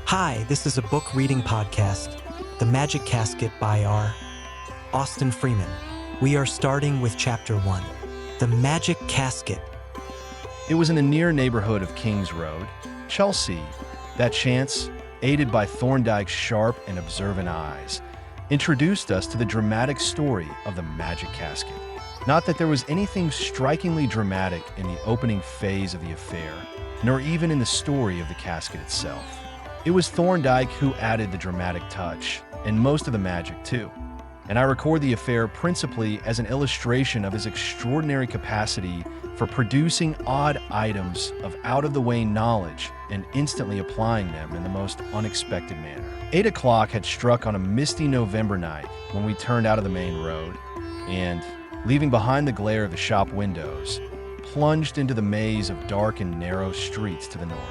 Hi, this is a book reading podcast, The Magic Casket by R. Austin Freeman. We are starting with Chapter 1, The Magic Casket. It was in the near neighborhood of Kings Road, Chelsea, that chance, aided by Thorndyke's sharp and observant eyes, introduced us to the dramatic story of the Magic Casket. Not that there was anything strikingly dramatic in the opening phase of the affair, nor even in the story of the casket itself. It was Thorndyke who added the dramatic touch, and most of the magic too. And I record the affair principally as an illustration of his extraordinary capacity for producing odd items of out-of-the-way knowledge and instantly applying them in the most unexpected manner. 8 o'clock had struck on a misty November night when we turned out of the main road and, leaving behind the glare of the shop windows, plunged into the maze of dark and narrow streets to the north.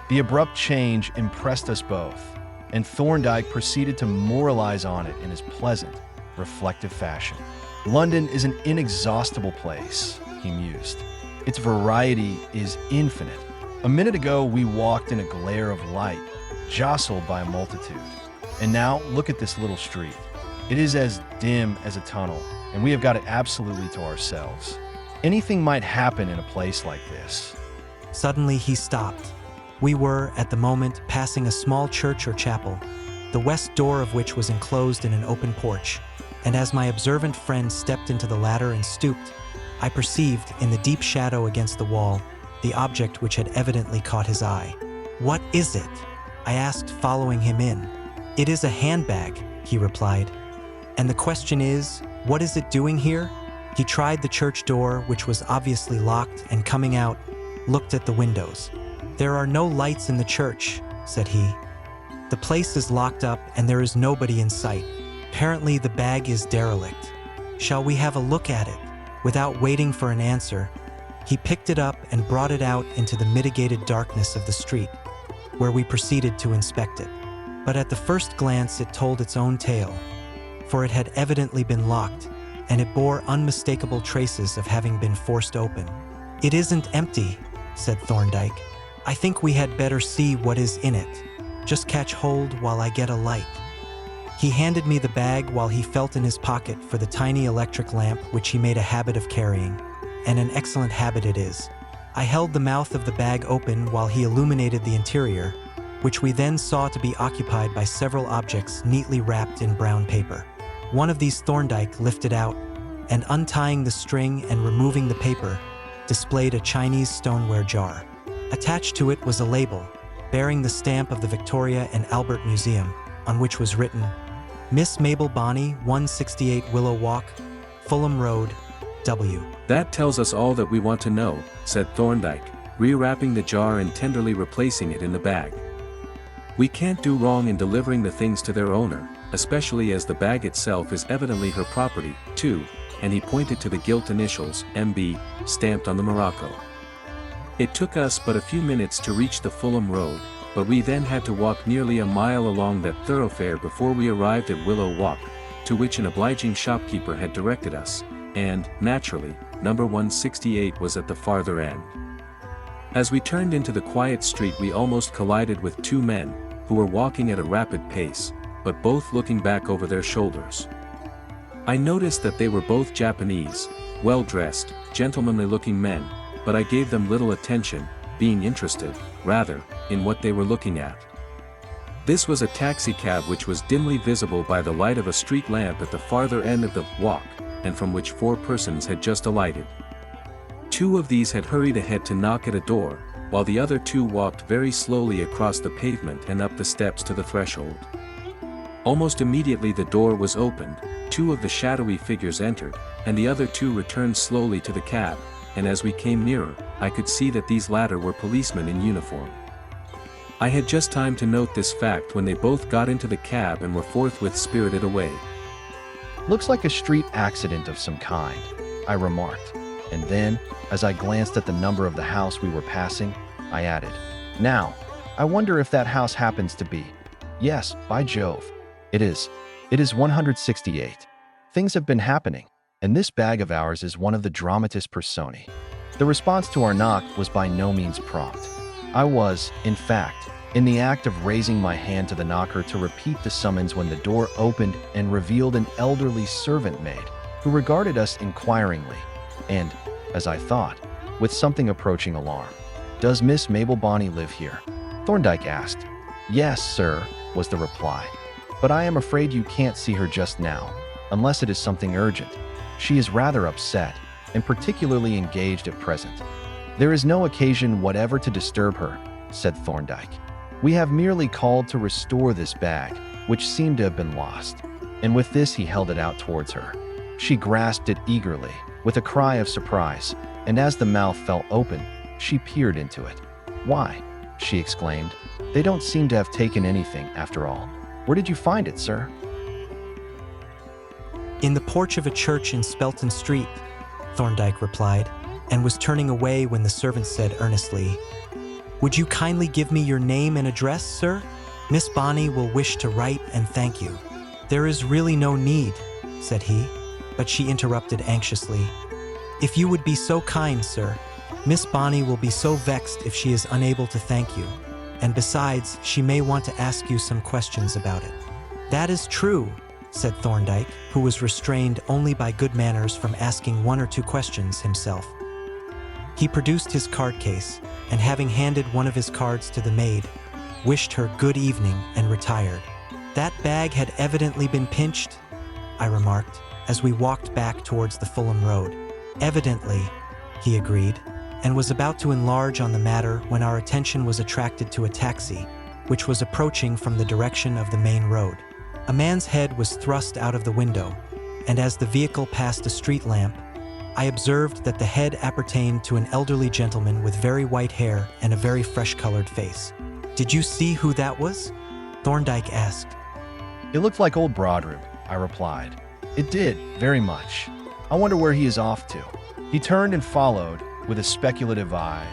The abrupt change impressed us both, and Thorndyke proceeded to moralize on it in his pleasant, reflective fashion. London is an inexhaustible place, he mused. Its variety is infinite. A minute ago, we walked in a glare of light, jostled by a multitude. And now, look at this little street. It is as dim as a tunnel, and we have got it absolutely to ourselves. Anything might happen in a place like this. Suddenly he stopped. We were, at the moment, passing a small church or chapel, the west door of which was enclosed in an open porch, and as my observant friend stepped into the latter and stooped, I perceived, in the deep shadow against the wall, the object which had evidently caught his eye. "What is it?" I asked, following him in. "It is a handbag," he replied. "And the question is, what is it doing here?" He tried the church door, which was obviously locked, and coming out, looked at the windows. "There are no lights in the church," said he. "The place is locked up and there is nobody in sight. Apparently the bag is derelict. Shall we have a look at it?" Without waiting for an answer, he picked it up and brought it out into the mitigated darkness of the street, where we proceeded to inspect it. But at the first glance it told its own tale, for it had evidently been locked, and it bore unmistakable traces of having been forced open. "It isn't empty," said Thorndyke. "I think we had better see what is in it. Just catch hold while I get a light." He handed me the bag while he felt in his pocket for the tiny electric lamp which he made a habit of carrying, and an excellent habit it is. I held the mouth of the bag open while he illuminated the interior, which we then saw to be occupied by several objects neatly wrapped in brown paper. One of these Thorndyke lifted out, and untying the string and removing the paper, displayed a Chinese stoneware jar. Attached to it was a label, bearing the stamp of the Victoria and Albert Museum, on which was written, "Miss Mabel Bonney, 168 Willow Walk, Fulham Road, W." "That tells us all that we want to know," said Thorndyke, rewrapping the jar and tenderly replacing it in the bag. "We can't do wrong in delivering the things to their owner, especially as the bag itself is evidently her property, too," and he pointed to the gilt initials, MB, stamped on the morocco. It took us but a few minutes to reach the Fulham Road, but we then had to walk nearly a mile along that thoroughfare before we arrived at Willow Walk, to which an obliging shopkeeper had directed us, and, naturally, number 168 was at the farther end. As we turned into the quiet street we almost collided with two men, who were walking at a rapid pace, but both looking back over their shoulders. I noticed that they were both Japanese, well-dressed, gentlemanly-looking men, but I gave them little attention, being interested, rather, in what they were looking at. This was a taxicab which was dimly visible by the light of a street lamp at the farther end of the walk, and from which 4 persons had just alighted. 2 of these had hurried ahead to knock at a door, while the other 2 walked very slowly across the pavement and up the steps to the threshold. Almost immediately the door was opened, 2 of the shadowy figures entered, and the other 2 returned slowly to the cab, and as we came nearer, I could see that these latter were policemen in uniform. I had just time to note this fact when they both got into the cab and were forthwith spirited away. "Looks like a street accident of some kind," I remarked, and then, as I glanced at the number of the house we were passing, I added, "Now, I wonder if that house happens to be. Yes, by Jove. It is 168. Things have been happening, and this bag of ours is one of the dramatis personae." The response to our knock was by no means prompt. I was, in fact, in the act of raising my hand to the knocker to repeat the summons when the door opened and revealed an elderly servant maid who regarded us inquiringly and, as I thought, with something approaching alarm. "Does Miss Mabel Bonney live here?" Thorndyke asked. "Yes, sir," was the reply. "But I am afraid you can't see her just now, unless it is something urgent. She is rather upset and particularly engaged at present." "There is no occasion whatever to disturb her," said Thorndyke. "We have merely called to restore this bag, which seemed to have been lost." And with this he held it out towards her. She grasped it eagerly, with a cry of surprise, and as the mouth fell open, she peered into it. "Why," she exclaimed, "they don't seem to have taken anything, after all. Where did you find it, sir?" "In the porch of a church in Spelton Street," Thorndyke replied, and was turning away when the servant said earnestly, "Would you kindly give me your name and address, sir? Miss Bonney will wish to write and thank you." "There is really no need," said he, but she interrupted anxiously. "If you would be so kind, sir, Miss Bonney will be so vexed if she is unable to thank you, and besides, she may want to ask you some questions about it." "That is true," said Thorndyke, who was restrained only by good manners from asking one or two questions himself. He produced his card case, and having handed one of his cards to the maid, wished her good evening and retired. "That bag had evidently been pinched," I remarked, as we walked back towards the Fulham Road. "Evidently," he agreed, and was about to enlarge on the matter when our attention was attracted to a taxi, which was approaching from the direction of the main road. A man's head was thrust out of the window, and as the vehicle passed a street lamp, I observed that the head appertained to an elderly gentleman with very white hair and a very fresh-colored face. "Did you see who that was?" Thorndyke asked. "It looked like old Broadrib," I replied. "It did, very much. I wonder where he is off to." He turned and followed, with a speculative eye,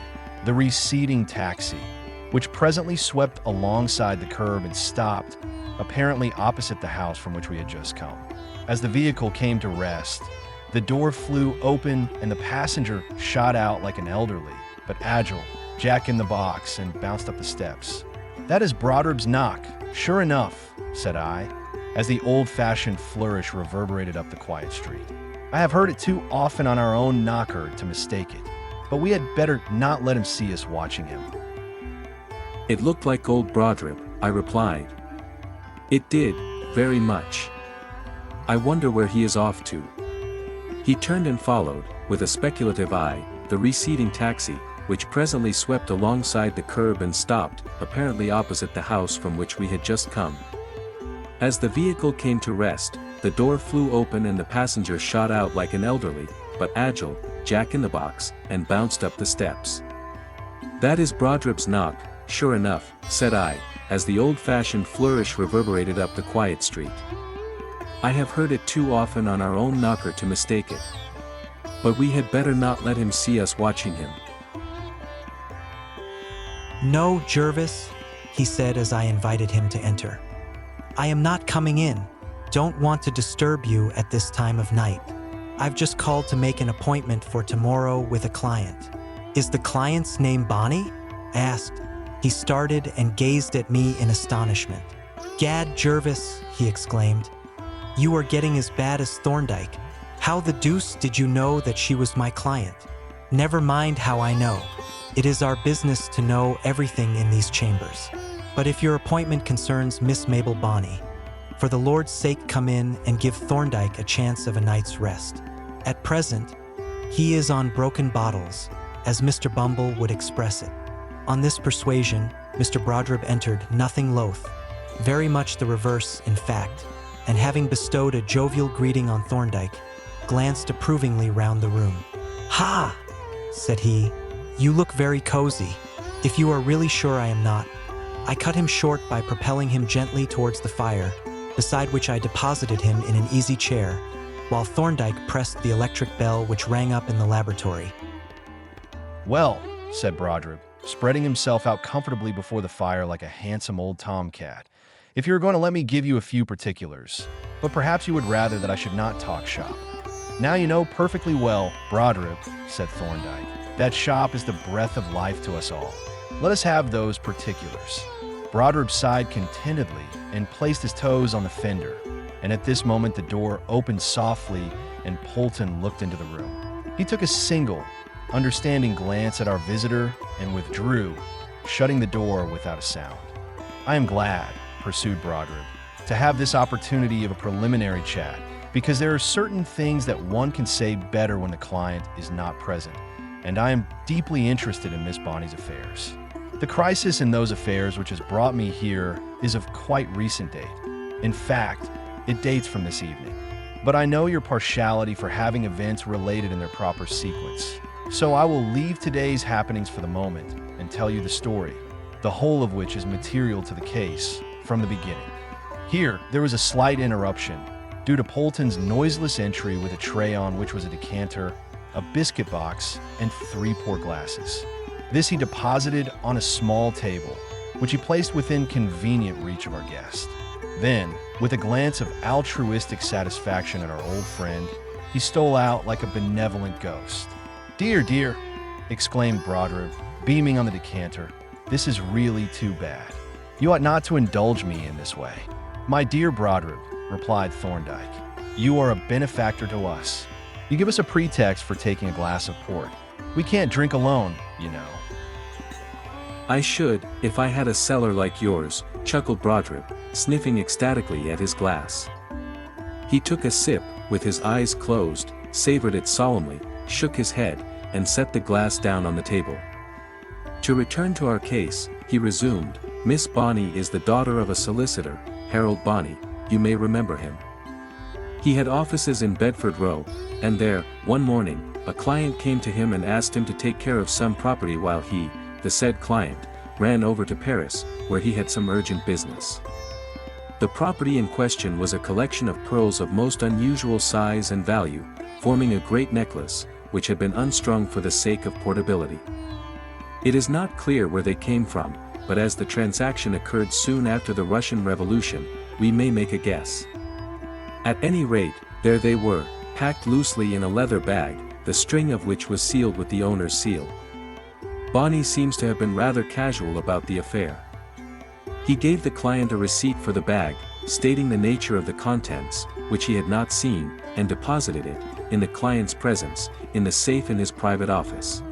the receding taxi, which presently swept alongside the curb and stopped, apparently opposite the house from which we had just come. As the vehicle came to rest, the door flew open and the passenger shot out like an elderly, but agile, jack-in-the-box and bounced up the steps. "That is Broadrib's knock, sure enough," said I, as the old-fashioned flourish reverberated up the quiet street. "I have heard it too often on our own knocker to mistake it, but we had better not let him see us watching him." "It looked like old Broadrib," I replied. "It did, very much. I wonder where he is off to." He turned and followed, with a speculative eye, the receding taxi, which presently swept alongside the curb and stopped, apparently opposite the house from which we had just come. As the vehicle came to rest, the door flew open and the passenger shot out like an elderly, but agile, jack-in-the-box, and bounced up the steps. "That is Broadrib's knock, sure enough," said I, as the old-fashioned flourish reverberated up the quiet street. "I have heard it too often on our own knocker to mistake it. But we had better not let him see us watching him." "No, Jervis," he said as I invited him to enter. "I am not coming in. Don't want to disturb you at this time of night. I've just called to make an appointment for tomorrow with a client." "Is the client's name Bonney?" I asked. He started and gazed at me in astonishment. "Gad, Jervis," he exclaimed. "You are getting as bad as Thorndyke. How the deuce did you know that she was my client?" "Never mind how I know. It is our business to know everything in these chambers. But if your appointment concerns Miss Mabel Bonney, for the Lord's sake come in and give Thorndyke a chance of a night's rest. At present, he is on broken bottles, as Mr. Bumble would express it." On this persuasion, Mr. Broadrib entered nothing loath, very much the reverse, in fact, and having bestowed a jovial greeting on Thorndyke, glanced approvingly round the room. "Ha!" said he, "you look very cozy. If you are really sure I am not." I cut him short by propelling him gently towards the fire, beside which I deposited him in an easy chair, while Thorndyke pressed the electric bell which rang up in the laboratory. "Well," said Broadrib, spreading himself out comfortably before the fire like a handsome old tomcat, "if you're going to let me give you a few particulars, but perhaps you would rather that I should not talk shop." "Now you know perfectly well, Broadrib," said Thorndyke, "that shop is the breath of life to us all. Let us have those particulars." Broderick sighed contentedly and placed his toes on the fender. And at this moment, the door opened softly and Polton looked into the room. He took a single, understanding glance at our visitor and withdrew, shutting the door without a sound. "I am glad," pursued Broderick, "to have this opportunity of a preliminary chat, because there are certain things that one can say better when the client is not present, and I am deeply interested in Miss Bonnie's affairs. The crisis in those affairs which has brought me here is of quite recent date. In fact, it dates from this evening. But I know your partiality for having events related in their proper sequence, so I will leave today's happenings for the moment and tell you the story, the whole of which is material to the case from the beginning." Here, there was a slight interruption due to Polton's noiseless entry with a tray on which was a decanter, a biscuit box, and 3 port glasses. This he deposited on a small table, which he placed within convenient reach of our guest. Then, with a glance of altruistic satisfaction at our old friend, he stole out like a benevolent ghost. "Dear, dear," exclaimed Broderick, beaming on the decanter, "this is really too bad. You ought not to indulge me in this way." "My dear Broderick," replied Thorndyke, "you are a benefactor to us. You give us a pretext for taking a glass of port. We can't drink alone, you know." "I should, if I had a cellar like yours," chuckled Broderick, sniffing ecstatically at his glass. He took a sip, with his eyes closed, savored it solemnly, shook his head, and set the glass down on the table. "To return to our case," he resumed, "Miss Bonnie is the daughter of a solicitor, Harold Bonnie, you may remember him. He had offices in Bedford Row, and there, one morning, a client came to him and asked him to take care of some property while he, the said client, ran over to Paris, where he had some urgent business. The property in question was a collection of pearls of most unusual size and value, forming a great necklace, which had been unstrung for the sake of portability. It is not clear where they came from, but as the transaction occurred soon after the Russian Revolution, we may make a guess. At any rate, there they were, packed loosely in a leather bag, the string of which was sealed with the owner's seal. Bonnie seems to have been rather casual about the affair. He gave the client a receipt for the bag, stating the nature of the contents, which he had not seen, and deposited it, in the client's presence, in the safe in his private office.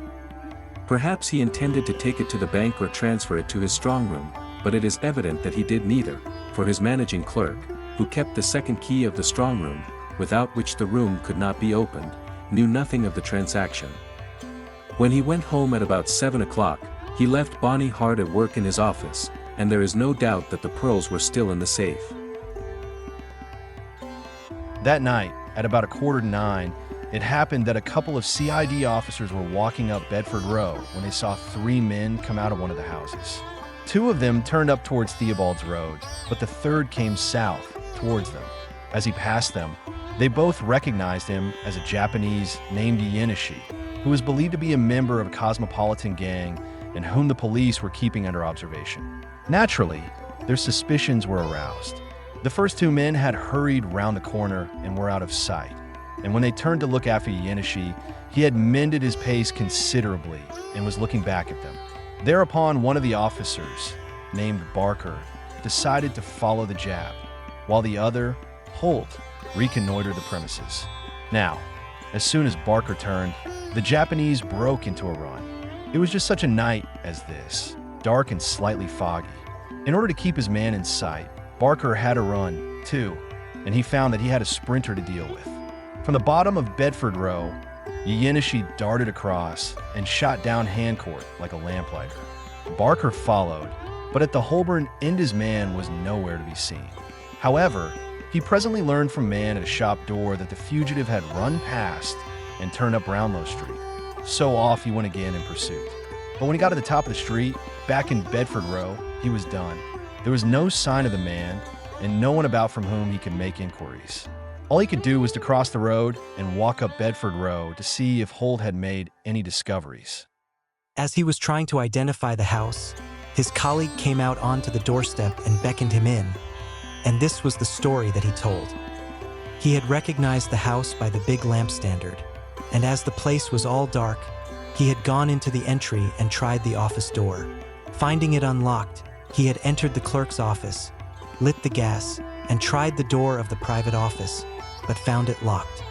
Perhaps he intended to take it to the bank or transfer it to his strong room, but it is evident that he did neither, for his managing clerk, who kept the second key of the strong room, without which the room could not be opened, knew nothing of the transaction. When he went home at about 7 o'clock, he left Bonnie hard at work in his office, and there is no doubt that the pearls were still in the safe. That night, at about 8:45, it happened that a couple of CID officers were walking up Bedford Row when they saw 3 men come out of one of the houses. 2 of them turned up towards Theobald's Road, but the third came south, towards them. As he passed them, they both recognized him as a Japanese named Yenishi, who was believed to be a member of a cosmopolitan gang and whom the police were keeping under observation. Naturally, their suspicions were aroused. The first 2 men had hurried round the corner and were out of sight, and when they turned to look after Yenishi, he had mended his pace considerably and was looking back at them. Thereupon one of the officers, named Barker, decided to follow the Jap, while the other, Holt, reconnoitered the premises. Now, as soon as Barker turned, the Japanese broke into a run. It was just such a night as this, dark and slightly foggy. In order to keep his man in sight, Barker had to run, too, and he found that he had a sprinter to deal with. From the bottom of Bedford Row, Yenishi darted across and shot down Hancourt like a lamplighter. Barker followed, but at the Holborn end his man was nowhere to be seen. However, he presently learned from man at a shop door that the fugitive had run past and turned up Brownlow Street. So off he went again in pursuit. But when he got to the top of the street, back in Bedford Row, he was done. There was no sign of the man, and no one about from whom he could make inquiries. All he could do was to cross the road and walk up Bedford Row to see if Holt had made any discoveries. As he was trying to identify the house, his colleague came out onto the doorstep and beckoned him in. And this was the story that he told. He had recognized the house by the big lamp standard, and as the place was all dark, he had gone into the entry and tried the office door. Finding it unlocked, He had entered the clerk's office, lit the gas, and tried the door of the private office, but found it locked.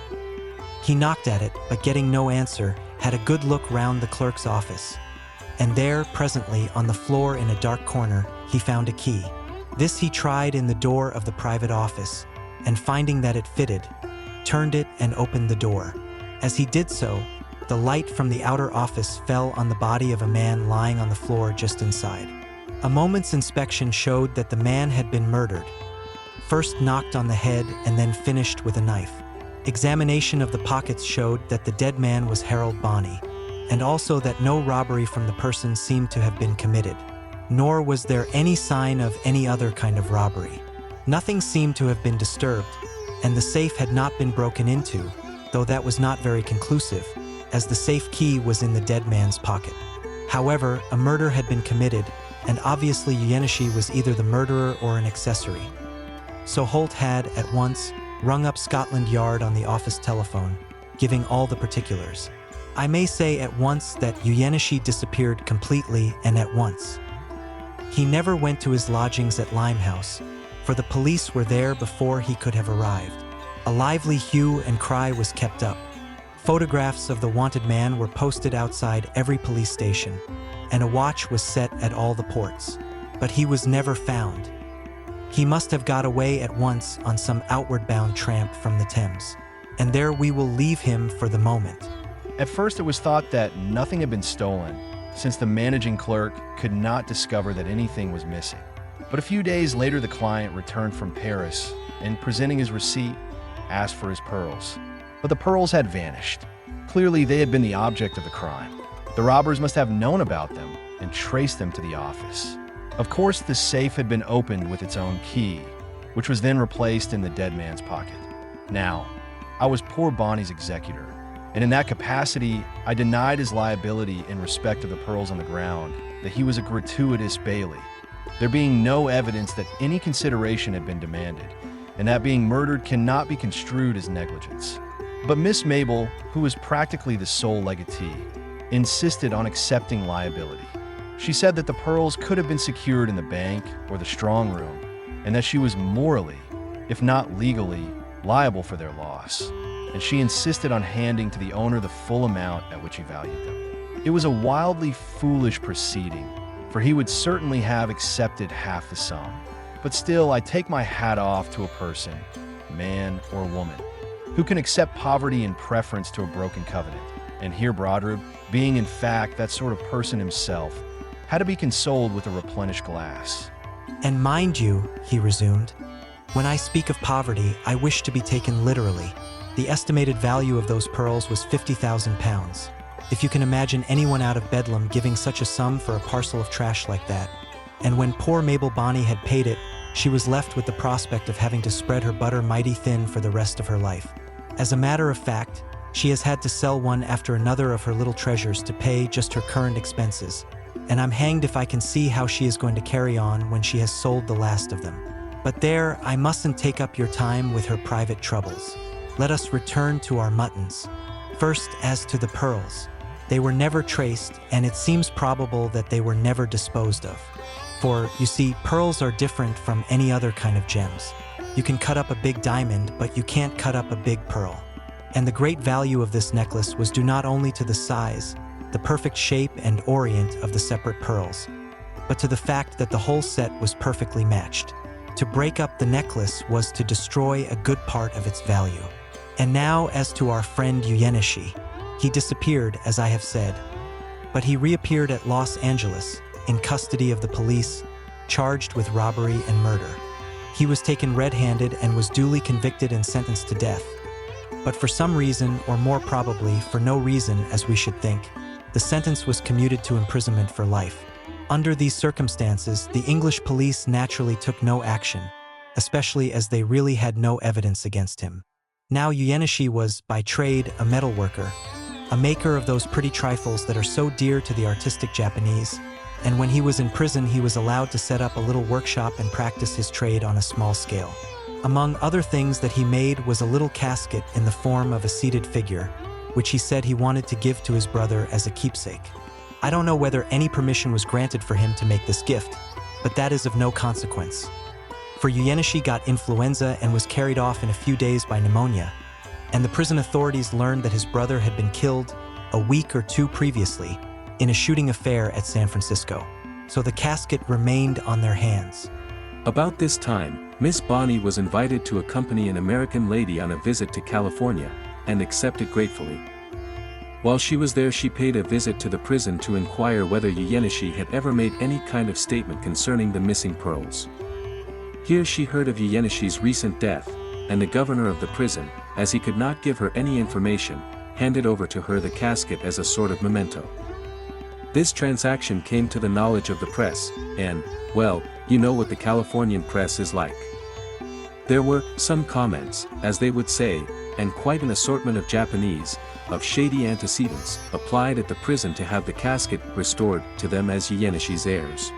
He knocked at it, but getting no answer, had a good look round the clerk's office. And there, presently, on the floor in a dark corner, he found a key. This he tried in the door of the private office, and finding that it fitted, turned it and opened the door. As he did so, the light from the outer office fell on the body of a man lying on the floor just inside. A moment's inspection showed that the man had been murdered, first knocked on the head and then finished with a knife. Examination of the pockets showed that the dead man was Harold Bonney, and also that no robbery from the person seemed to have been committed, nor was there any sign of any other kind of robbery. Nothing seemed to have been disturbed, and the safe had not been broken into, though that was not very conclusive, as the safe key was in the dead man's pocket. However, a murder had been committed, and obviously Uyenishi was either the murderer or an accessory. So Holt had, at once, rung up Scotland Yard on the office telephone, giving all the particulars. I may say at once that Uyenishi disappeared completely and at once. He never went to his lodgings at Limehouse, for the police were there before he could have arrived. A lively hue and cry was kept up. Photographs of the wanted man were posted outside every police station, and a watch was set at all the ports. But he was never found. He must have got away at once on some outward-bound tramp from the Thames, and there we will leave him for the moment. At first, it was thought that nothing had been stolen, since the managing clerk could not discover that anything was missing. But a few days later, the client returned from Paris and, presenting his receipt, asked for his pearls. But the pearls had vanished. Clearly, they had been the object of the crime. The robbers must have known about them and traced them to the office. Of course, the safe had been opened with its own key, which was then replaced in the dead man's pocket. Now, I was poor Bonnie's executor, and in that capacity, I denied his liability in respect of the pearls on the ground, that he was a gratuitous bailee, there being no evidence that any consideration had been demanded, and that being murdered cannot be construed as negligence. But Miss Mabel, who was practically the sole legatee, insisted on accepting liability. She said that the pearls could have been secured in the bank or the strong room, and that she was morally, if not legally, liable for their loss, and she insisted on handing to the owner the full amount at which he valued them. It was a wildly foolish proceeding, for he would certainly have accepted half the sum. But still, I take my hat off to a person, man or woman, who can accept poverty in preference to a broken covenant. And here Brodribb, being in fact that sort of person himself, had to be consoled with a replenished glass. And mind you, he resumed, when I speak of poverty, I wish to be taken literally. The estimated value of those pearls was £50,000. If you can imagine anyone out of Bedlam giving such a sum for a parcel of trash like that. And when poor Mabel Bonney had paid it, she was left with the prospect of having to spread her butter mighty thin for the rest of her life. As a matter of fact, she has had to sell one after another of her little treasures to pay just her current expenses, and I'm hanged if I can see how she is going to carry on when she has sold the last of them. But there, I mustn't take up your time with her private troubles. Let us return to our muttons. First, as to the pearls. They were never traced, and it seems probable that they were never disposed of. For, you see, pearls are different from any other kind of gems. You can cut up a big diamond, but you can't cut up a big pearl. And the great value of this necklace was due not only to the size, the perfect shape and orient of the separate pearls, but to the fact that the whole set was perfectly matched. To break up the necklace was to destroy a good part of its value. And now as to our friend Uyenishi. He disappeared, as I have said, but he reappeared at Los Angeles, in custody of the police, charged with robbery and murder. He was taken red-handed and was duly convicted and sentenced to death. But for some reason, or more probably for no reason as we should think, the sentence was commuted to imprisonment for life. Under these circumstances, the English police naturally took no action, especially as they really had no evidence against him. Now Uyenishi was, by trade, a metalworker, a maker of those pretty trifles that are so dear to the artistic Japanese, and when he was in prison he was allowed to set up a little workshop and practice his trade on a small scale. Among other things that he made was a little casket in the form of a seated figure, which he said he wanted to give to his brother as a keepsake. I don't know whether any permission was granted for him to make this gift, but that is of no consequence. For Uyenishi got influenza and was carried off in a few days by pneumonia, and the prison authorities learned that his brother had been killed a week or two previously in a shooting affair at San Francisco. So the casket remained on their hands. About this time, Miss Bonnie was invited to accompany an American lady on a visit to California, and accepted gratefully. While she was there, she paid a visit to the prison to inquire whether Uyenishi had ever made any kind of statement concerning the missing pearls. Here she heard of Uyenishi's recent death, and the governor of the prison, as he could not give her any information, handed over to her the casket as a sort of memento. This transaction came to the knowledge of the press, and, well, you know what the Californian press is like. There were some comments, as they would say, and quite an assortment of Japanese, of shady antecedents, applied at the prison to have the casket restored to them as Uyenishi's heirs.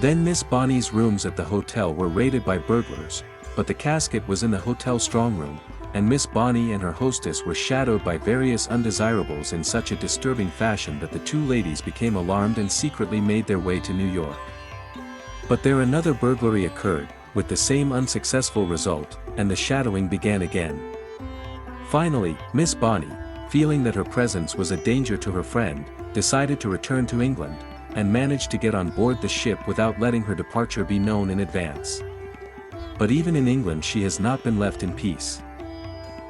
Then Miss Bonnie's rooms at the hotel were raided by burglars, but the casket was in the hotel strongroom, and Miss Bonnie and her hostess were shadowed by various undesirables in such a disturbing fashion that the two ladies became alarmed and secretly made their way to New York. But there another burglary occurred, with the same unsuccessful result, and the shadowing began again. Finally, Miss Bonnie, feeling that her presence was a danger to her friend, decided to return to England, and managed to get on board the ship without letting her departure be known in advance. But even in England she has not been left in peace.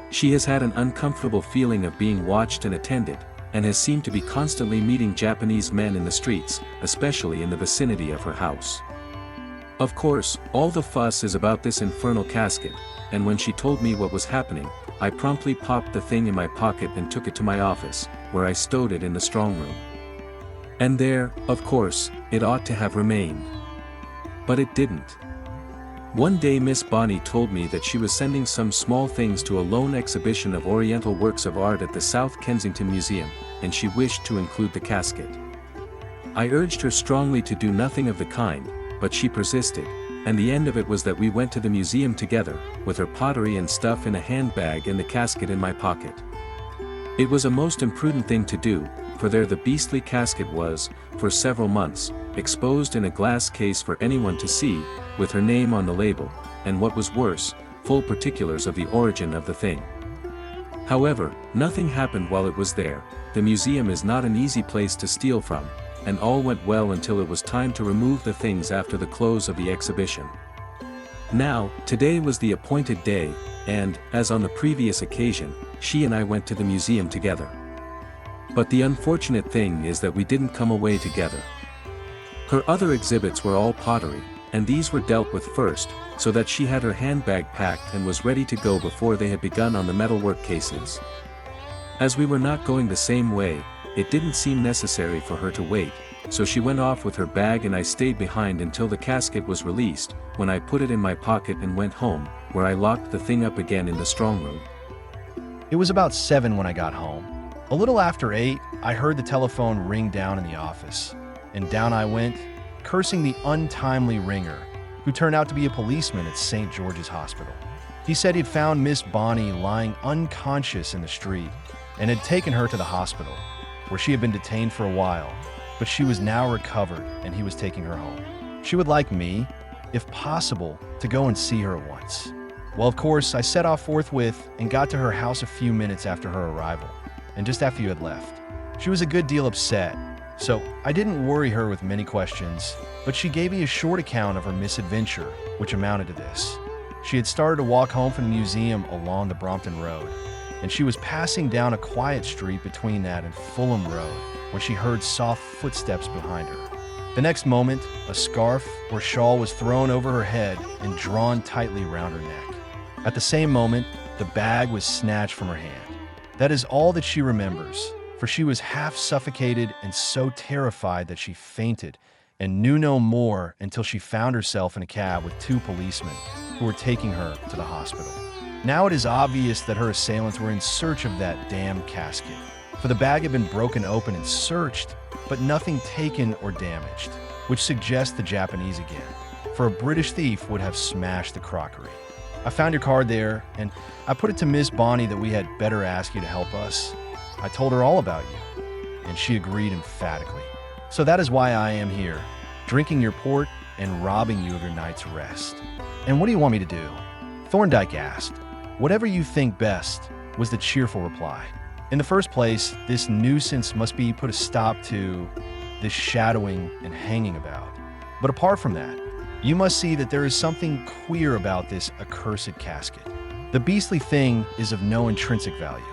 She has had an uncomfortable feeling of being watched and attended, and has seemed to be constantly meeting Japanese men in the streets, especially in the vicinity of her house. Of course, all the fuss is about this infernal casket, and when she told me what was happening, I promptly popped the thing in my pocket and took it to my office, where I stowed it in the strongroom. And there, of course, it ought to have remained. But it didn't. One day Miss Bonnie told me that she was sending some small things to a lone exhibition of Oriental works of art at the South Kensington Museum, and she wished to include the casket. I urged her strongly to do nothing of the kind, but she persisted, and the end of it was that we went to the museum together, with her pottery and stuff in a handbag and the casket in my pocket. It was a most imprudent thing to do, for there the beastly casket was, for several months, exposed in a glass case for anyone to see, with her name on the label, and what was worse, full particulars of the origin of the thing. However, nothing happened while it was there. The museum is not an easy place to steal from, and all went well until it was time to remove the things after the close of the exhibition. Now, today was the appointed day, and, as on the previous occasion, she and I went to the museum together. But the unfortunate thing is that we didn't come away together. Her other exhibits were all pottery, and these were dealt with first, so that she had her handbag packed and was ready to go before they had begun on the metalwork cases. As we were not going the same way, it didn't seem necessary for her to wait, so she went off with her bag and I stayed behind until the casket was released, when I put it in my pocket and went home, where I locked the thing up again in the strongroom. It was about 7 when I got home. A little after 8, I heard the telephone ring down in the office, and down I went, cursing the untimely ringer, who turned out to be a policeman at St. George's Hospital. He said he'd found Miss Bonnie lying unconscious in the street, and had taken her to the hospital, where she had been detained for a while, but she was now recovered and he was taking her home. She would like me, if possible, to go and see her once. Well, of course, I set off forthwith and got to her house a few minutes after her arrival, and just after you had left. She was a good deal upset, so I didn't worry her with many questions, but she gave me a short account of her misadventure, which amounted to this. She had started to walk home from the museum along the Brompton Road, and she was passing down a quiet street between that and Fulham Road, when she heard soft footsteps behind her. The next moment, a scarf or shawl was thrown over her head and drawn tightly round her neck. At the same moment, the bag was snatched from her hand. That is all that she remembers, for she was half suffocated and so terrified that she fainted and knew no more until she found herself in a cab with 2 policemen who were taking her to the hospital. Now it is obvious that her assailants were in search of that damned casket, for the bag had been broken open and searched, but nothing taken or damaged, which suggests the Japanese again, for a British thief would have smashed the crockery. I found your card there, and I put it to Miss Bonnie that we had better ask you to help us. I told her all about you, and she agreed emphatically. So that is why I am here, drinking your port and robbing you of your night's rest. And what do you want me to do? Thorndyke asked. Whatever you think best, was the cheerful reply. In the first place, this nuisance must be put a stop to, this shadowing and hanging about. But apart from that, you must see that there is something queer about this accursed casket. The beastly thing is of no intrinsic value.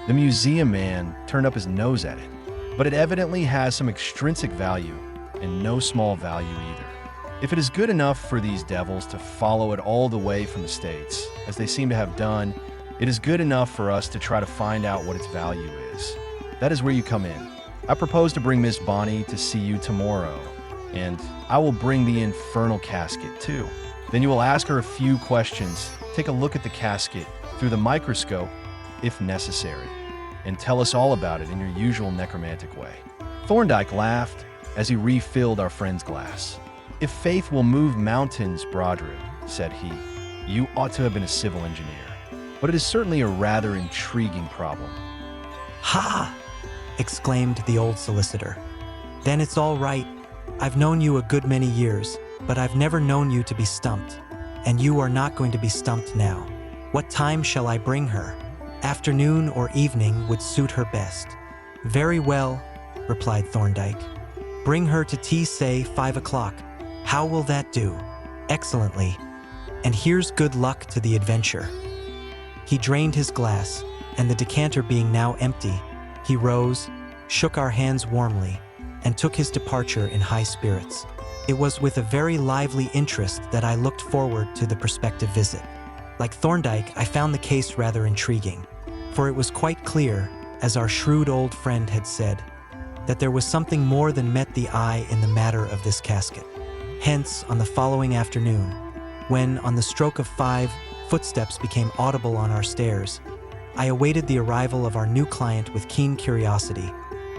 The museum man turned up his nose at it, but it evidently has some extrinsic value, and no small value either. If it is good enough for these devils to follow it all the way from the States, as they seem to have done, it is good enough for us to try to find out what its value is. That is where you come in. I propose to bring Miss Bonnie to see you tomorrow, and I will bring the infernal casket too. Then you will ask her a few questions, take a look at the casket through the microscope, if necessary, and tell us all about it in your usual necromantic way. Thorndyke laughed as he refilled our friend's glass. If faith will move mountains, Brodribb, said he, you ought to have been a civil engineer. But it is certainly a rather intriguing problem. Ha! Exclaimed the old solicitor. Then it's all right. I've known you a good many years, but I've never known you to be stumped. And you are not going to be stumped now. What time shall I bring her? Afternoon or evening would suit her best. Very well, replied Thorndyke. Bring her to tea, say 5 o'clock. How will that do? Excellently. And here's good luck to the adventure. He drained his glass, and the decanter being now empty, he rose, shook our hands warmly, and took his departure in high spirits. It was with a very lively interest that I looked forward to the prospective visit. Like Thorndyke, I found the case rather intriguing, for it was quite clear, as our shrewd old friend had said, that there was something more than met the eye in the matter of this casket. Hence, on the following afternoon, when, on the stroke of 5, footsteps became audible on our stairs, I awaited the arrival of our new client with keen curiosity,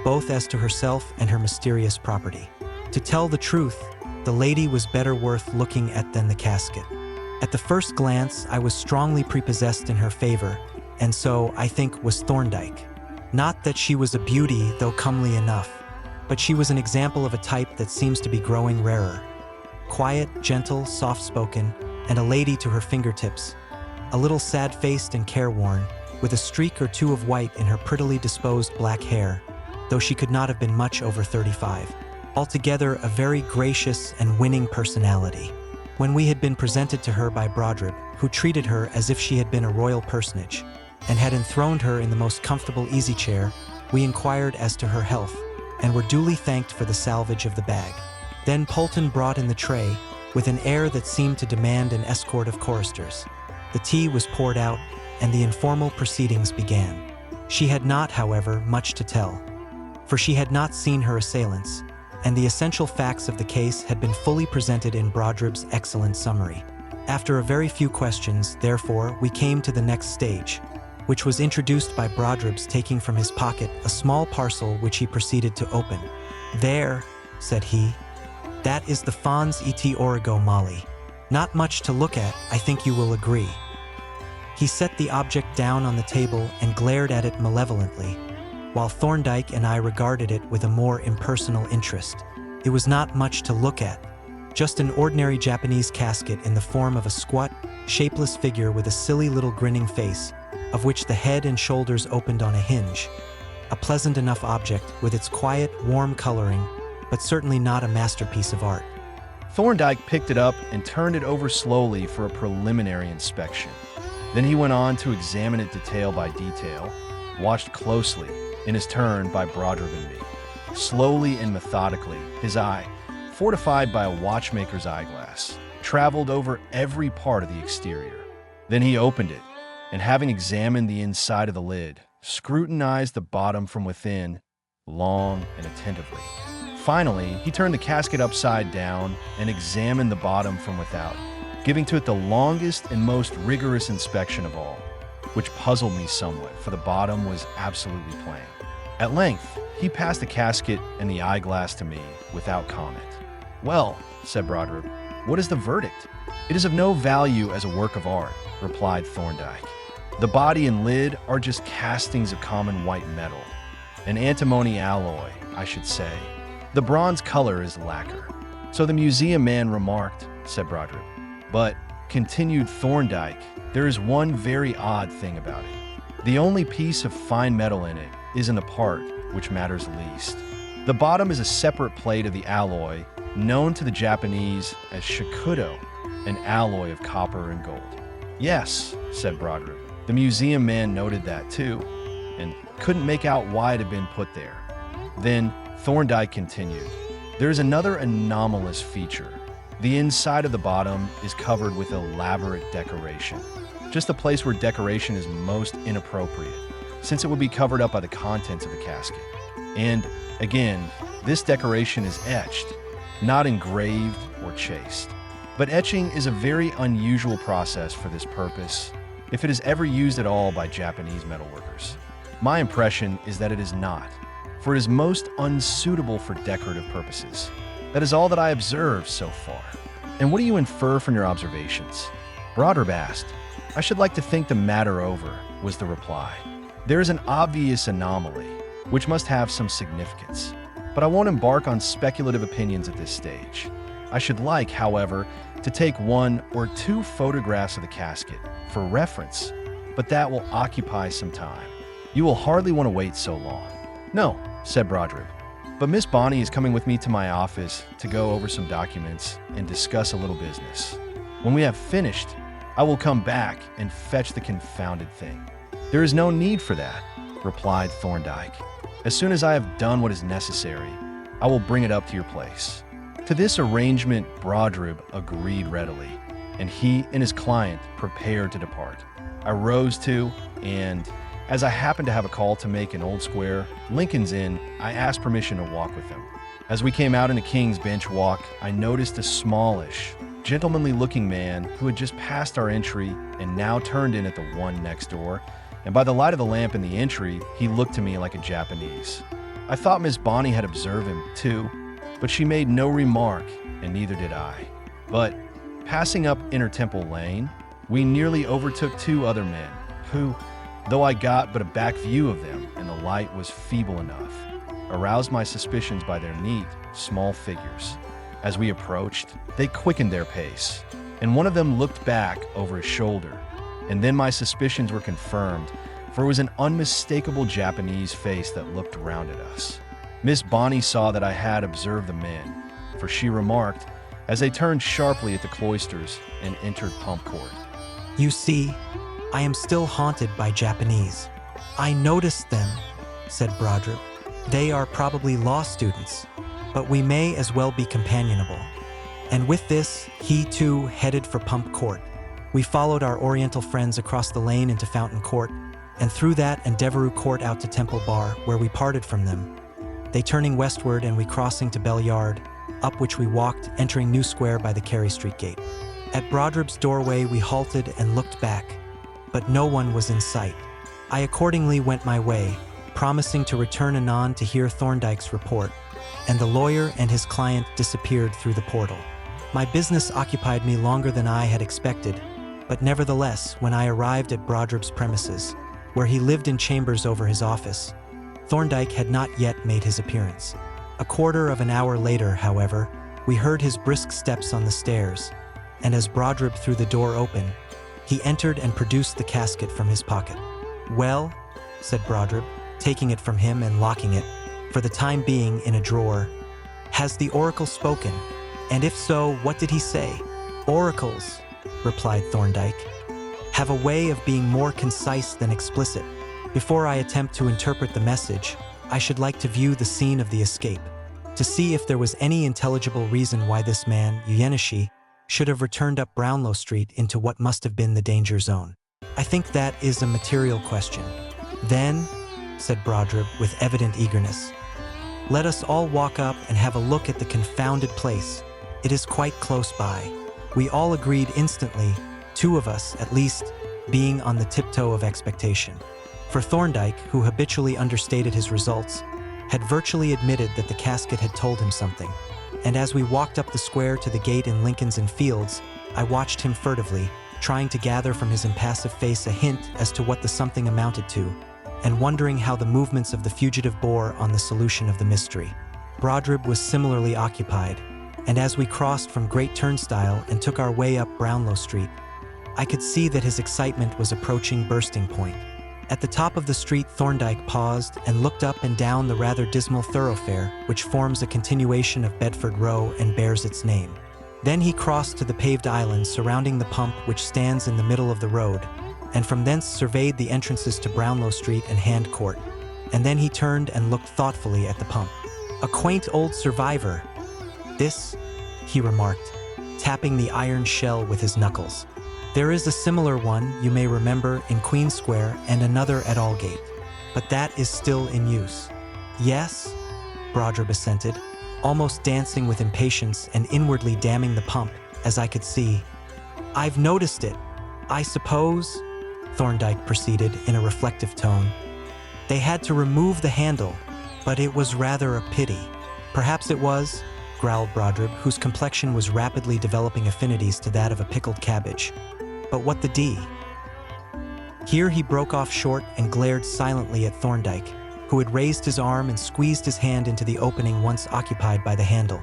both as to herself and her mysterious property. To tell the truth, the lady was better worth looking at than the casket. At the first glance, I was strongly prepossessed in her favor, and so, I think, was Thorndyke. Not that she was a beauty, though comely enough, but she was an example of a type that seems to be growing rarer. Quiet, gentle, soft-spoken, and a lady to her fingertips, a little sad-faced and careworn, with a streak or two of white in her prettily disposed black hair, though she could not have been much over 35. Altogether, a very gracious and winning personality. When we had been presented to her by Brodribb, who treated her as if she had been a royal personage, and had enthroned her in the most comfortable easy chair, we inquired as to her health, and were duly thanked for the salvage of the bag. Then Polton brought in the tray, with an air that seemed to demand an escort of choristers. The tea was poured out, and the informal proceedings began. She had not, however, much to tell, for she had not seen her assailants, and the essential facts of the case had been fully presented in Brodribb's excellent summary. After a very few questions, therefore, we came to the next stage, which was introduced by Brodribb's taking from his pocket a small parcel which he proceeded to open. There, said he, that is the Fons et Origo Mali. Not much to look at, I think you will agree. He set the object down on the table and glared at it malevolently, while Thorndyke and I regarded it with a more impersonal interest. It was not much to look at, just an ordinary Japanese casket in the form of a squat, shapeless figure with a silly little grinning face, of which the head and shoulders opened on a hinge. A pleasant enough object with its quiet, warm coloring, but certainly not a masterpiece of art. Thorndyke picked it up and turned it over slowly for a preliminary inspection. Then he went on to examine it detail by detail, watched closely, in his turn, by Brodribb and me. Slowly and methodically, his eye, fortified by a watchmaker's eyeglass, traveled over every part of the exterior. Then he opened it, and having examined the inside of the lid, scrutinized the bottom from within, long and attentively. Finally, he turned the casket upside down and examined the bottom from without, giving to it the longest and most rigorous inspection of all, which puzzled me somewhat, for the bottom was absolutely plain. At length, he passed the casket and the eyeglass to me without comment. Well, said Brodribb, what is the verdict? It is of no value as a work of art, replied Thorndyke. The body and lid are just castings of common white metal, an antimony alloy, I should say. The bronze color is lacquer. "So the museum man remarked," said Brodribb. "But," continued Thorndyke, "there is one very odd thing about it. The only piece of fine metal in it isn't a part which matters least. The bottom is a separate plate of the alloy known to the Japanese as shakudo, an alloy of copper and gold." "Yes," said Brodribb. "The museum man noted that too, and couldn't make out why it had been put there." Then Thorndyke continued, "There is another anomalous feature. The inside of the bottom is covered with elaborate decoration. Just the place where decoration is most inappropriate, since it would be covered up by the contents of the casket. And, again, this decoration is etched, not engraved or chased. But etching is a very unusual process for this purpose, if it is ever used at all by Japanese metalworkers. My impression is that it is not, for it is most unsuitable for decorative purposes. That is all that I observed so far." "And what do you infer from your observations?" Brodribb asked. "I should like to think the matter over," was the reply. "There is an obvious anomaly, which must have some significance, but I won't embark on speculative opinions at this stage. I should like, however, to take 1 or 2 photographs of the casket for reference, but that will occupy some time. You will hardly want to wait so long." "No," said Brodribb, "but Miss Bonnie is coming with me to my office to go over some documents and discuss a little business. When we have finished, I will come back and fetch the confounded thing." "There is no need for that," replied Thorndyke. "As soon as I have done what is necessary, I will bring it up to your place." To this arrangement, Brodribb agreed readily, and he and his client prepared to depart. I rose too, and, as I happened to have a call to make in Old Square, Lincoln's Inn, I asked permission to walk with him. As we came out into King's Bench Walk, I noticed a smallish, gentlemanly-looking man who had just passed our entry and now turned in at the one next door, and by the light of the lamp in the entry, he looked to me like a Japanese. I thought Miss Bonnie had observed him, too, but she made no remark, and neither did I. But, passing up Inner Temple Lane, we nearly overtook 2 other men, who, though I got but a back view of them and the light was feeble enough, aroused my suspicions by their neat, small figures. As we approached, they quickened their pace, and one of them looked back over his shoulder, and then my suspicions were confirmed, for it was an unmistakable Japanese face that looked round at us. Miss Bonnie saw that I had observed the men, for she remarked, as they turned sharply at the cloisters and entered Pump Court. "You see, I am still haunted by Japanese." "I noticed them," said Brodribb. "They are probably law students, but we may as well be companionable." And with this, he too headed for Pump Court. We followed our Oriental friends across the lane into Fountain Court, and through that and Devereux Court out to Temple Bar, where we parted from them. They turning westward and we crossing to Bell Yard, up which we walked, entering New Square by the Carey Street gate. At Brodribb's doorway we halted and looked back, but no one was in sight. I accordingly went my way, promising to return anon to hear Thorndyke's report, and the lawyer and his client disappeared through the portal. My business occupied me longer than I had expected, but nevertheless, when I arrived at Brodribb's premises, where he lived in chambers over his office, Thorndyke had not yet made his appearance. A quarter of an hour later, however, we heard his brisk steps on the stairs, and as Brodribb threw the door open, he entered and produced the casket from his pocket. "Well," said Brodribb, taking it from him and locking it, for the time being, in a drawer, "has the oracle spoken? And if so, what did he say?" "Oracles," replied Thorndyke, "have a way of being more concise than explicit. Before I attempt to interpret the message, I should like to view the scene of the escape, to see if there was any intelligible reason why this man, Uyenishi, should have returned up Brownlow Street into what must have been the danger zone. I think that is a material question." "Then," said Brodribb with evident eagerness, "let us all walk up and have a look at the confounded place. It is quite close by." We all agreed instantly, 2 of us, at least, being on the tiptoe of expectation. For Thorndyke, who habitually understated his results, had virtually admitted that the casket had told him something, and as we walked up the square to the gate in Lincoln's Inn Fields, I watched him furtively, trying to gather from his impassive face a hint as to what the something amounted to, and wondering how the movements of the fugitive bore on the solution of the mystery. Brodribb was similarly occupied, and as we crossed from Great Turnstile and took our way up Brownlow Street, I could see that his excitement was approaching bursting point. At the top of the street, Thorndyke paused and looked up and down the rather dismal thoroughfare, which forms a continuation of Bedford Row and bears its name. Then he crossed to the paved island surrounding the pump which stands in the middle of the road, and from thence surveyed the entrances to Brownlow Street and Hand Court, and then he turned and looked thoughtfully at the pump. "A quaint old survivor, this," he remarked, tapping the iron shell with his knuckles. "There is a similar one, you may remember, in Queen Square and another at Aldgate, but that is still in use." "Yes," Brodribb assented, almost dancing with impatience and inwardly damning the pump, as I could see. "I've noticed it. I suppose," Thorndyke proceeded in a reflective tone, "they had to remove the handle, but it was rather a pity." "Perhaps it was," growled Brodribb, whose complexion was rapidly developing affinities to that of a pickled cabbage. "But what the d—" Here he broke off short and glared silently at Thorndyke, who had raised his arm and squeezed his hand into the opening once occupied by the handle.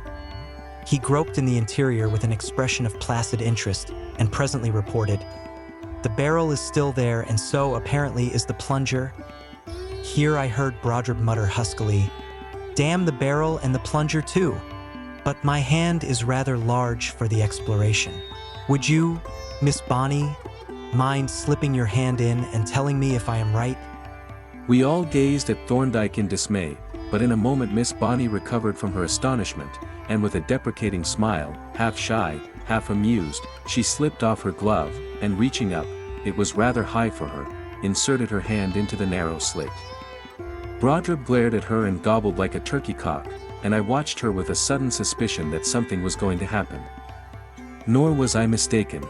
He groped in the interior with an expression of placid interest and presently reported, "The barrel is still there, and so, apparently, is the plunger." Here I heard Brodribb mutter huskily, "Damn the barrel and the plunger too! But my hand is rather large for the exploration. Would you, Miss Bonny, mind slipping your hand in and telling me if I am right?" We all gazed at Thorndyke in dismay, but in a moment Miss Bonny recovered from her astonishment, and with a deprecating smile, half shy, half amused, she slipped off her glove, and reaching up, it was rather high for her, inserted her hand into the narrow slit. Brodribb glared at her and gobbled like a turkey cock, and I watched her with a sudden suspicion that something was going to happen. Nor was I mistaken.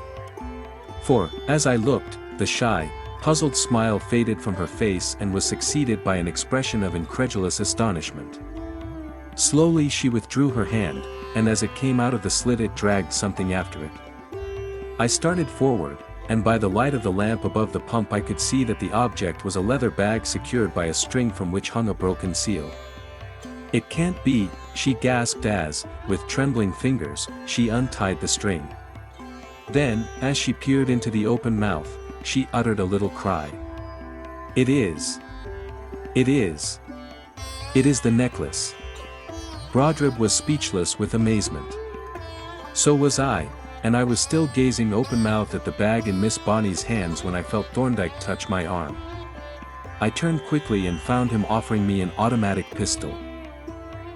For, as I looked, the shy, puzzled smile faded from her face and was succeeded by an expression of incredulous astonishment. Slowly she withdrew her hand, and as it came out of the slit it dragged something after it. I started forward, and by the light of the lamp above the pump I could see that the object was a leather bag secured by a string from which hung a broken seal. "It can't be," she gasped as, with trembling fingers, she untied the string. Then, as she peered into the open mouth, she uttered a little cry. "It is. It is. It is the necklace." Brodribb was speechless with amazement. So was I, and I was still gazing open-mouthed at the bag in Miss Bonny's hands when I felt Thorndyke touch my arm. I turned quickly and found him offering me an automatic pistol.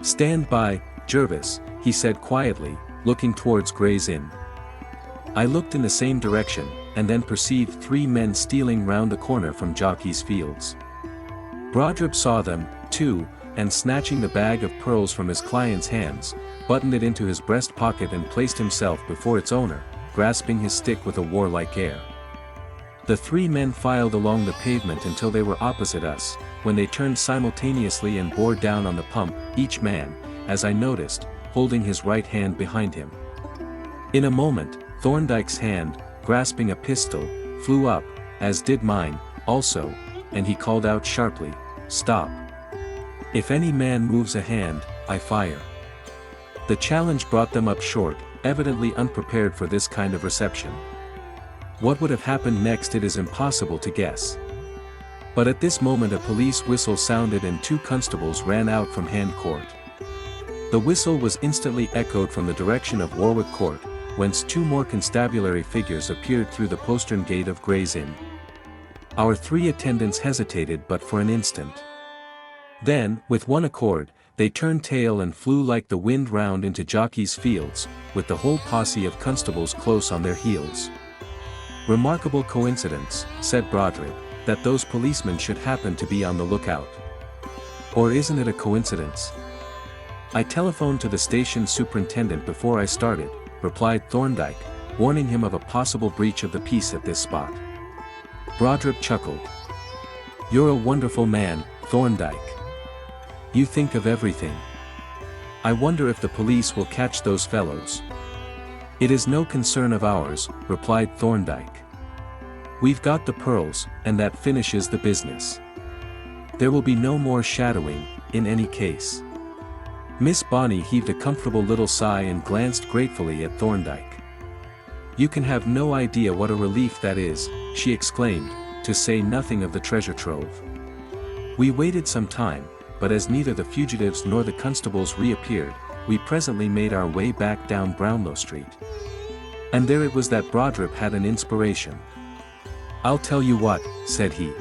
"Stand by, Jervis," he said quietly, looking towards Gray's Inn. I looked in the same direction, and then perceived 3 men stealing round the corner from Jockey's Fields. Brodribb saw them, too, and snatching the bag of pearls from his client's hands, buttoned it into his breast pocket and placed himself before its owner, grasping his stick with a warlike air. The 3 men filed along the pavement until they were opposite us, when they turned simultaneously and bore down on the pump, each man, as I noticed, holding his right hand behind him. In a moment, Thorndyke's hand, grasping a pistol, flew up, as did mine, also, and he called out sharply, "Stop! If any man moves a hand, I fire." The challenge brought them up short, evidently unprepared for this kind of reception. What would have happened next it is impossible to guess. But at this moment a police whistle sounded and 2 constables ran out from Hand Court. The whistle was instantly echoed from the direction of Warwick Court, whence 2 more constabulary figures appeared through the postern gate of Gray's Inn. Our 3 attendants hesitated but for an instant. Then, with one accord, they turned tail and flew like the wind round into Jockey's Fields, with the whole posse of constables close on their heels. "Remarkable coincidence," said Brodribb, "that those policemen should happen to be on the lookout. Or isn't it a coincidence?" "I telephoned to the station superintendent before I started," replied Thorndyke, warning him of a possible breach of the peace at this spot. Brodribb chuckled. "You're a wonderful man, Thorndyke. You think of everything. I wonder if the police will catch those fellows." "It is no concern of ours," replied Thorndyke. "We've got the pearls, and that finishes the business. There will be no more shadowing, in any case. Miss Bonnie heaved a comfortable little sigh and glanced gratefully at Thorndyke. "You can have no idea what a relief that is," she exclaimed, "to say nothing of the treasure trove." We waited some time, but as neither the fugitives nor the constables reappeared, we presently made our way back down Brownlow Street. And there it was that Brodribb had an inspiration. "I'll tell you what," said he.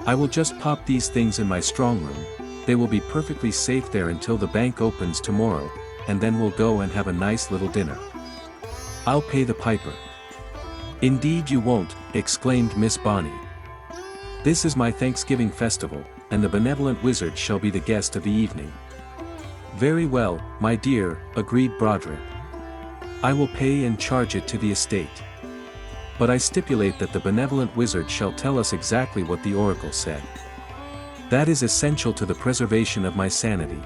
"I will just pop these things in my strong room. They will be perfectly safe there until the bank opens tomorrow, and then we'll go and have a nice little dinner. I'll pay the piper." "Indeed you won't," exclaimed Miss Bonnie. "This is my Thanksgiving festival, and the benevolent wizard shall be the guest of the evening." "Very well, my dear," agreed Brodribb. "I will pay and charge it to the estate. But I stipulate that the benevolent wizard shall tell us exactly what the oracle said. That is essential to the preservation of my sanity."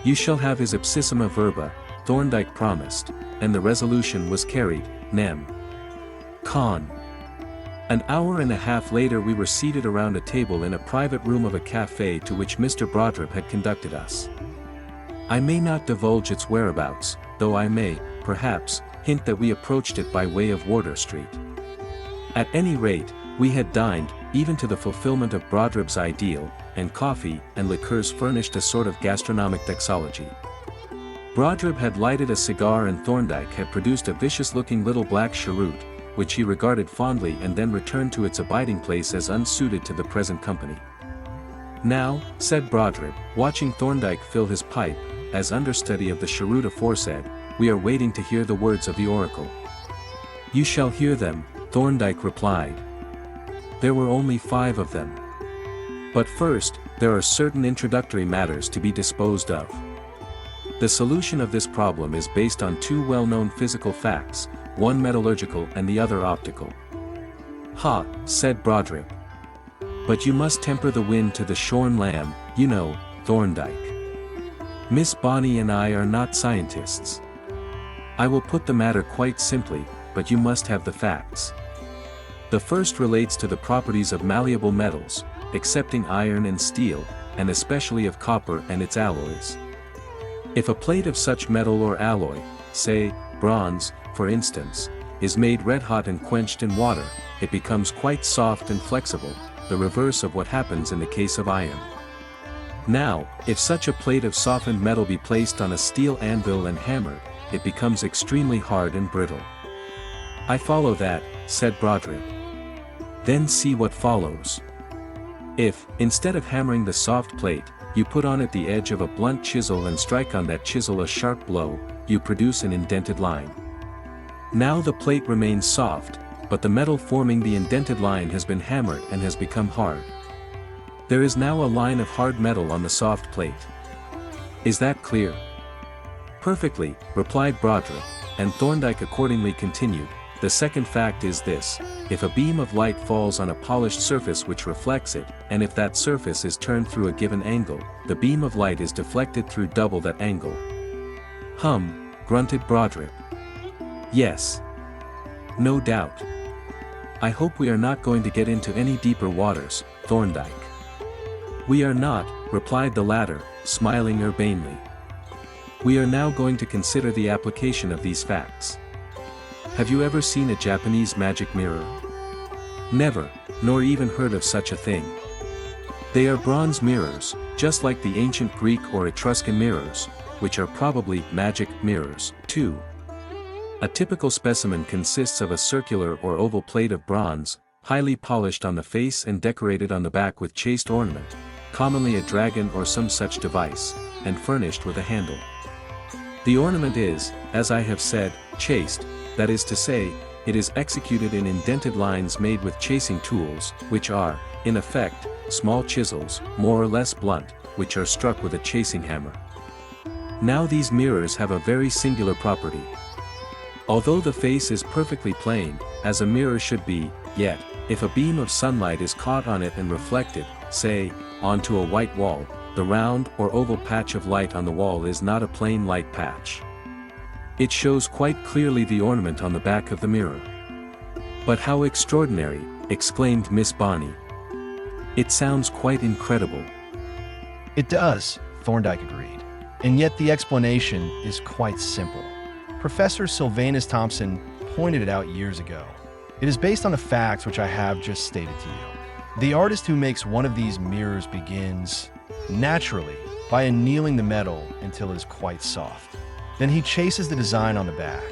"You shall have his ipsissima verba," Thorndyke promised, and the resolution was carried, nem. Con. An hour and a half later we were seated around a table in a private room of a café to which Mr. Brodribb had conducted us. I may not divulge its whereabouts, though I may, perhaps, hint that we approached it by way of Wardour Street. At any rate, we had dined, even to the fulfillment of Brodribb's ideal, and coffee and liqueurs furnished a sort of gastronomic doxology. Brodribb had lighted a cigar and Thorndyke had produced a vicious-looking little black cheroot, which he regarded fondly and then returned to its abiding place as unsuited to the present company. "Now," said Brodribb, watching Thorndyke fill his pipe, as understudy of the cheroot aforesaid, "we are waiting to hear the words of the oracle." "You shall hear them," Thorndyke replied. "There were only 5 of them. But first, there are certain introductory matters to be disposed of. The solution of this problem is based on 2 well-known physical facts, one metallurgical and the other optical." "Ha," said Brodribb. "But you must temper the wind to the shorn lamb, you know, Thorndyke. Miss Bonnie and I are not scientists. I will put the matter quite simply, but you must have the facts. The first relates to the properties of malleable metals, excepting iron and steel, and especially of copper and its alloys. If a plate of such metal or alloy, say, bronze, for instance, is made red-hot and quenched in water, it becomes quite soft and flexible, the reverse of what happens in the case of iron. Now, if such a plate of softened metal be placed on a steel anvil and hammered, it becomes extremely hard and brittle." "I follow that," said Brodribb. "Then see what follows. If, instead of hammering the soft plate, you put on it the edge of a blunt chisel and strike on that chisel a sharp blow, you produce an indented line. Now the plate remains soft, but the metal forming the indented line has been hammered and has become hard. There is now a line of hard metal on the soft plate. Is that clear?" "Perfectly," replied Brodribb, and Thorndyke accordingly continued, "The second fact is this: if a beam of light falls on a polished surface which reflects it, and if that surface is turned through a given angle, the beam of light is deflected through double that angle." "Hum," grunted Brodribb. "Yes. No doubt. I hope we are not going to get into any deeper waters, Thorndyke." "We are not," replied the latter, smiling urbanely. "We are now going to consider the application of these facts. Have you ever seen a Japanese magic mirror?" "Never, nor even heard of such a thing. They are bronze mirrors, just like the ancient Greek or Etruscan mirrors, which are probably magic mirrors, too. A typical specimen consists of a circular or oval plate of bronze, highly polished on the face and decorated on the back with chased ornament, commonly a dragon or some such device, and furnished with a handle. The ornament is, as I have said, chased, that is to say, it is executed in indented lines made with chasing tools, which are, in effect, small chisels, more or less blunt, which are struck with a chasing hammer. Now these mirrors have a very singular property. Although the face is perfectly plain, as a mirror should be, yet, if a beam of sunlight is caught on it and reflected, say, onto a white wall, the round or oval patch of light on the wall is not a plain light patch. It shows quite clearly the ornament on the back of the mirror." "But how extraordinary," exclaimed Miss Bonnie. "It sounds quite incredible." "It does," Thorndyke agreed. And yet the explanation is quite simple. Professor Sylvanus Thompson pointed it out years ago. It is based on the facts which I have just stated to you. The artist who makes one of these mirrors begins, naturally, by annealing the metal until it is quite soft. Then he chases the design on the back,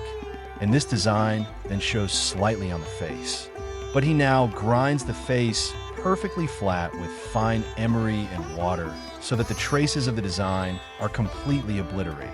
and this design then shows slightly on the face. But he now grinds the face perfectly flat with fine emery and water so that the traces of the design are completely obliterated.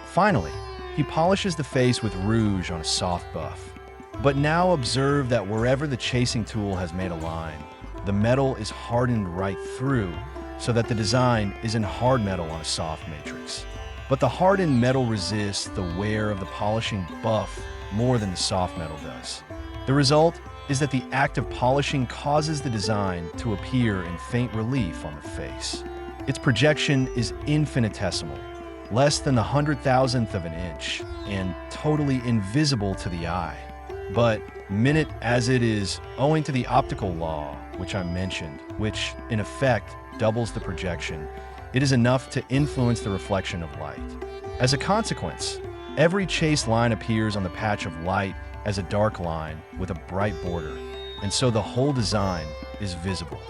Finally, he polishes the face with rouge on a soft buff. But now observe that wherever the chasing tool has made a line, the metal is hardened right through so that the design is in hard metal on a soft matrix. But the hardened metal resists the wear of the polishing buff more than the soft metal does. The result is that the act of polishing causes the design to appear in faint relief on the face. Its projection is infinitesimal, less than the 100,000th of an inch, and totally invisible to the eye. But minute as it is, owing to the optical law, which I mentioned, which in effect doubles the projection, it is enough to influence the reflection of light. As a consequence, every chased line appears on the patch of light as a dark line with a bright border, and so the whole design is visible.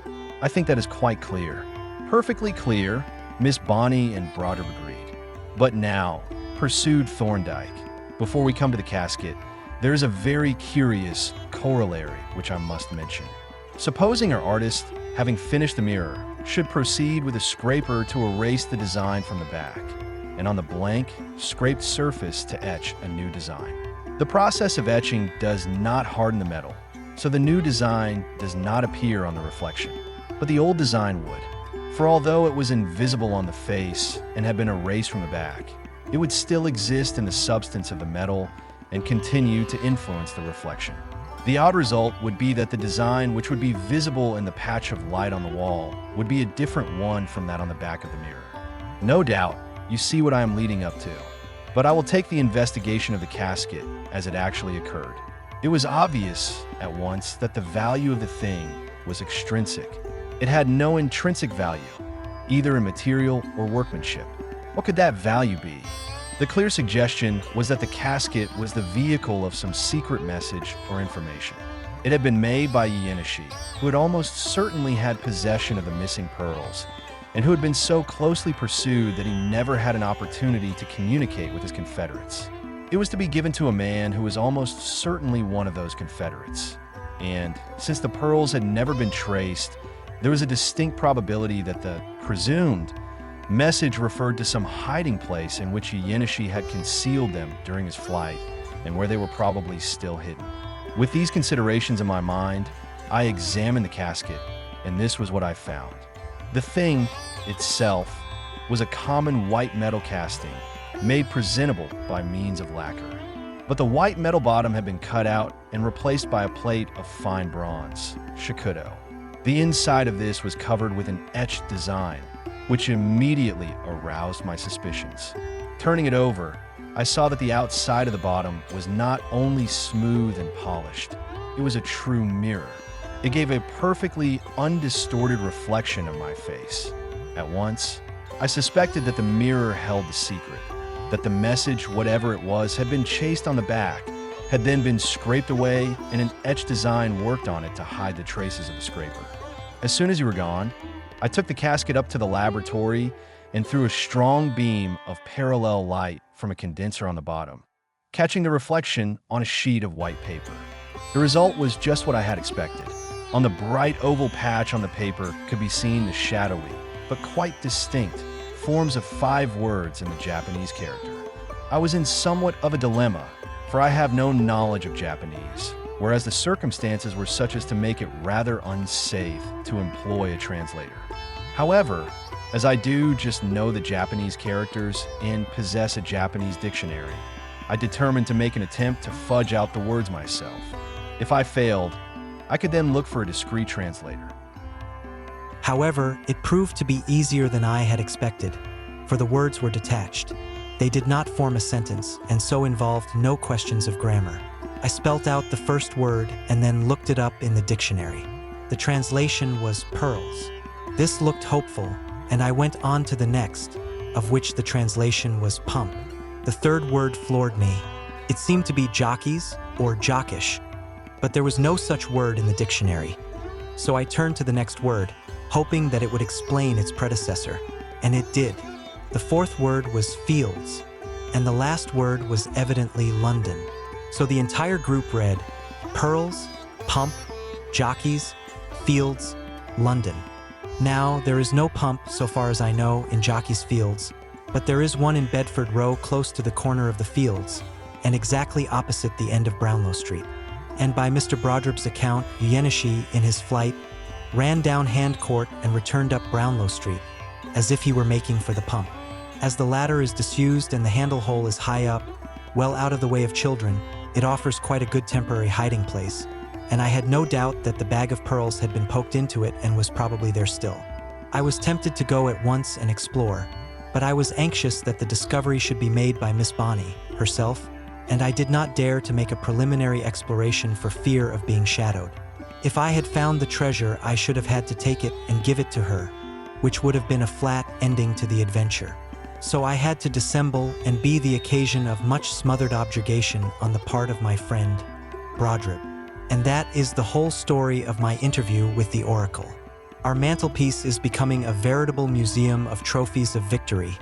I think that is quite clear. Perfectly clear, Miss Bonnie and Broderick agreed. But now, pursued Thorndyke, before we come to the casket, there is a very curious corollary which I must mention. Supposing our artist, having finished the mirror, should proceed with a scraper to erase the design from the back, and on the blank, scraped surface to etch a new design. The process of etching does not harden the metal, so the new design does not appear on the reflection, but the old design would. For although it was invisible on the face and had been erased from the back, it would still exist in the substance of the metal and continue to influence the reflection. The odd result would be that the design which would be visible in the patch of light on the wall would be a different one from that on the back of the mirror. No doubt, you see what I am leading up to, but I will take the investigation of the casket as it actually occurred. It was obvious at once that the value of the thing was extrinsic. It had no intrinsic value, either in material or workmanship. What could that value be? The clear suggestion was that the casket was the vehicle of some secret message or information. It had been made by Yenishi, who had almost certainly had possession of the missing pearls, and who had been so closely pursued that he never had an opportunity to communicate with his confederates. It was to be given to a man who was almost certainly one of those confederates. And since the pearls had never been traced, there was a distinct probability that the presumed message referred to some hiding place in which Yenishi had concealed them during his flight and where they were probably still hidden. With these considerations in my mind, I examined the casket, and this was what I found. The thing itself was a common white metal casting made presentable by means of lacquer. But the white metal bottom had been cut out and replaced by a plate of fine bronze, shakudo. The inside of this was covered with an etched design, which immediately aroused my suspicions. Turning it over, I saw that the outside of the bottom was not only smooth and polished, it was a true mirror. It gave a perfectly undistorted reflection of my face. At once, I suspected that the mirror held the secret, that the message, whatever it was, had been chased on the back, had then been scraped away, and an etched design worked on it to hide the traces of the scraper. As soon as you were gone, I took the casket up to the laboratory and threw a strong beam of parallel light from a condenser on the bottom, catching the reflection on a sheet of white paper. The result was just what I had expected. On the bright oval patch on the paper could be seen the shadowy, but quite distinct, forms of 5 words in the Japanese character. I was in somewhat of a dilemma, for I have no knowledge of Japanese, whereas the circumstances were such as to make it rather unsafe to employ a translator. However, as I do just know the Japanese characters and possess a Japanese dictionary, I determined to make an attempt to fudge out the words myself. If I failed, I could then look for a discreet translator. However, it proved to be easier than I had expected, for the words were detached. They did not form a sentence, and so involved no questions of grammar. I spelt out the first word and then looked it up in the dictionary. The translation was pearls. This looked hopeful, and I went on to the next, of which the translation was pump. The third word floored me. It seemed to be jockeys or jockish, but there was no such word in the dictionary. So I turned to the next word, hoping that it would explain its predecessor, and it did. The fourth word was fields, and the last word was evidently London. So the entire group read, pearls, pump, jockeys, fields, London. Now, there is no pump, so far as I know, in Jockey's Fields, but there is one in Bedford Row close to the corner of the fields, and exactly opposite the end of Brownlow Street. And by Mr. Brodribb's account, Uyenishi, in his flight, ran down Hand Court and returned up Brownlow Street, as if he were making for the pump. As the latter is disused and the handle hole is high up, well out of the way of children, it offers quite a good temporary hiding place, and I had no doubt that the bag of pearls had been poked into it and was probably there still. I was tempted to go at once and explore, but I was anxious that the discovery should be made by Miss Bonny herself, and I did not dare to make a preliminary exploration for fear of being shadowed. If I had found the treasure, I should have had to take it and give it to her, which would have been a flat ending to the adventure. So I had to dissemble and be the occasion of much smothered objurgation on the part of my friend, Brodribb. And that is the whole story of my interview with the Oracle. Our mantelpiece is becoming a veritable museum of trophies of victory,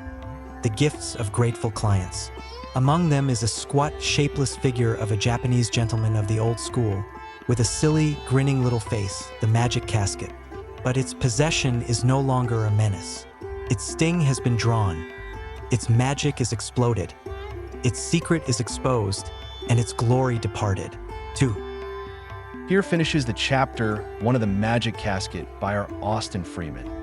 the gifts of grateful clients. Among them is a squat, shapeless figure of a Japanese gentleman of the old school, with a silly, grinning little face, the magic casket. But its possession is no longer a menace. Its sting has been drawn, its magic is exploded, its secret is exposed, and its glory departed. 2. Here finishes the chapter 1 of The Magic Casket by our Austin Freeman.